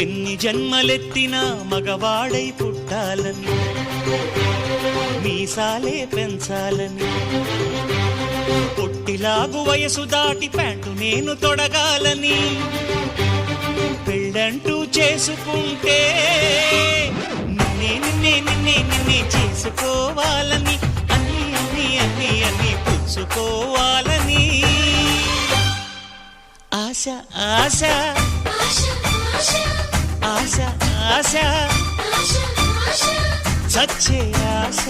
ఎన్ని జన్మలెత్తినా మగవాడై పుట్టాలని, మీసాలే పెంచాలని, పొట్టిలాగు వయసు దాటి ప్యాంటు నేను తొడగాలని, పెళ్ళంటూ చేసుకుంటే నిన్నే నిన్నే నిన్నే నిన్నే చేసుకోవాలని, అన్ని అన్ని అన్ని అన్ని పుచ్చుకోవాలని ఆశ ఆశ ఆశ ఆశ చచ్చే ఆశ.